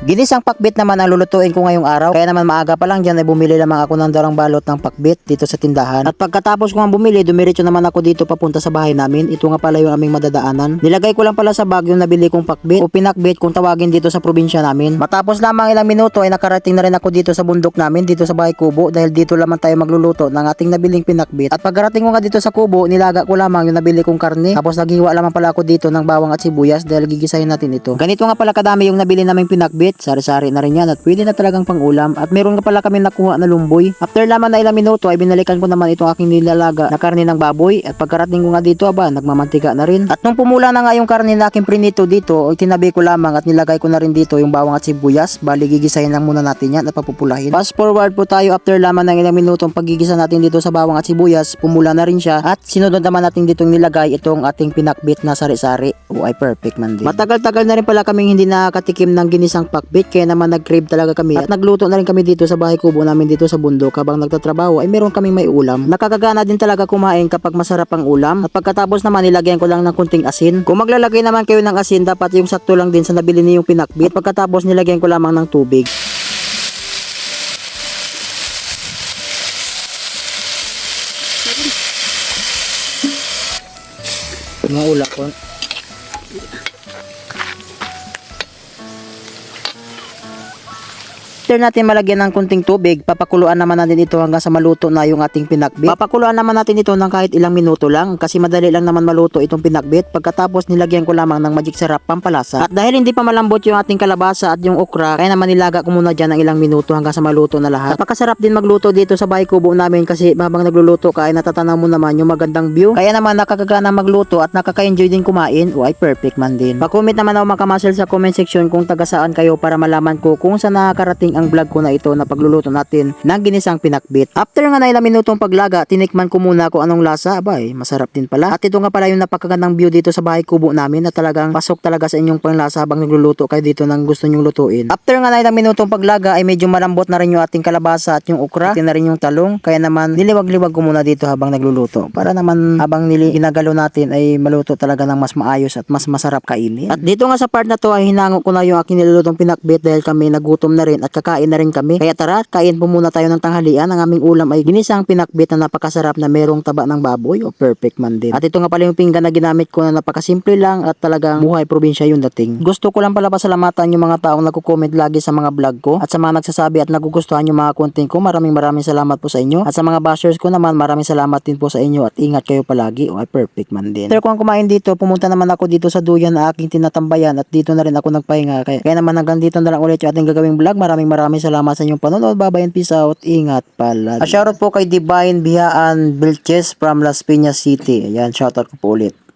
Ginisang pakbit naman ang lulutuin ko ngayong araw. Kaya naman maaga pa lang dyan ay bumili lamang ako ng darang balot ng pakbit dito sa tindahan. At pagkatapos ko nga bumili, dumiretso naman ako dito papunta sa bahay namin. Ito nga pala yung aming madadaanan. Nilagay ko lang pala sa bag yung nabili kong pakbit o pinakbit kung tawagin dito sa probinsya namin. Matapos lamang ilang minuto ay nakarating na rin ako dito sa bundok namin dito sa bahay kubo dahil dito lamang tayo magluluto ng ating nabiling pinakbit. At pagkarating ko nga dito sa kubo, nilaga ko lamang yung nabili kong karne. Tapos naghiwa lamang pala ako dito ng bawang at sibuyas dahil gigisahin natin ito. Ganito nga pala kadami yung nabili naming pinakbit. Sari-sari na rin yan at pwede na talagang pangulam. At meron nga pala kami nakuha na lumboy. After lamang na ilang minuto ay binalikan ko naman itong aking nilalaga na karne ng baboy. At pagkarating ko nga dito nagmamantika na rin. At nung pumula na nga yung karne na aking prinito dito, ay tinabi ko lamang at nilagay ko na rin dito yung bawang at sibuyas. Bali gigisahin lang muna natin yan at papupulahin. Fast forward po tayo after lamang ng ilang minutong paggigisa natin dito sa bawang at sibuyas, pumula na rin siya at sinunod naman natin ditong nilagay itong ating pinakbit na sari-sari. Ay perfect man din. Matagal-tagal na rin pala kaming hindi nakatikim ng ginisang pakbit kaya naman nag-crave talaga kami at nagluto na rin kami dito sa bahay kubo namin dito sa bundok habang nagtatrabaho ay meron kaming may ulam. Nakakagana din talaga kumain kapag masarap ang ulam at pagkatapos naman nilagyan ko lang ng kunting asin. Kung maglalagay naman kayo ng asin dapat yung sakto lang din sa nabili niyong pinakbit. Pagkatapos nilagyan ko lamang ng tubig. Maula ko. After natin malagyan ng kunting tubig, papakuluan naman natin ito hanggang sa maluto na yung ating pinakbit. Papakuluan naman natin ito ng kahit ilang minuto lang kasi madali lang naman maluto itong pinakbit. Pagkatapos nilagyan ko lamang ng magic sarap pampalasa. At dahil hindi pa malambot yung ating kalabasa at yung okra, kaya naman nilaga ko muna dyan ng ilang minuto hanggang sa maluto na lahat. Napakasarap din magluto dito sa bahay kubo namin kasi habang nagluluto ka ay natatanaw mo naman yung magandang view. Kaya naman nakakagana magluto at nakaka-enjoy din kumain. Ay perfect man din. Pa-comment naman ako mga kamasel sa comment section kung taga saan kayo para malaman ko kung saan nakakarating ang vlog ko na ito na pagluluto natin ng ginisang pinakbit. After nga na ilang minutong paglaga, tinikman ko muna kung anong lasa. Abay, masarap din pala. At ito nga pala yung napakagandang view dito sa bahay kubo namin na talagang pasok talaga sa inyong panglasa habang nagluluto kayo dito ng gusto nyong lutuin. After nga na ilang minutong paglaga ay medyo malambot na rin yung ating kalabasa at yung okra, at na rin yung talong. Kaya naman niliwag-liwag ko muna dito habang nagluluto para naman habang ginagalo natin ay maluto talaga ng mas maayos at mas masarap kainin. At dito nga sa part na to ay hinango ko na yung aking nilulutong pinakbit dahil kami nagutom na rin at kakain na rin kami. Kaya tara, kain po muna tayo ng tanghalian. Ang aming ulam ay ginisang pinakbit na napakasarap na merong taba ng baboy o perfect man din. At ito nga pala yung pinggan na ginamit ko na napakasimple lang at talagang buhay probinsya yung dating. Gusto ko lang pala pasalamatan yung mga taong nagko-comment lagi sa mga vlog ko at sa mga nagsasabi at nagugustuhan yung mga content ko. Maraming salamat po sa inyo. At sa mga bashers ko naman, maraming salamat din po sa inyo at ingat kayo palagi o perfect man din. After ko ang kumain dito, pumunta naman ako dito sa duyan na aking tinatambayan at dito na rin ako nagpahinga. Kaya naman hanggang dito na lang ulit yung ating gagawing vlog. Maraming salamat sa inyong panonood. Bye bye and peace out. Ingat pala. Shoutout po kay Divine Bihaan Vilches from Las Piñas City. Ayan, shoutout ko po ulit.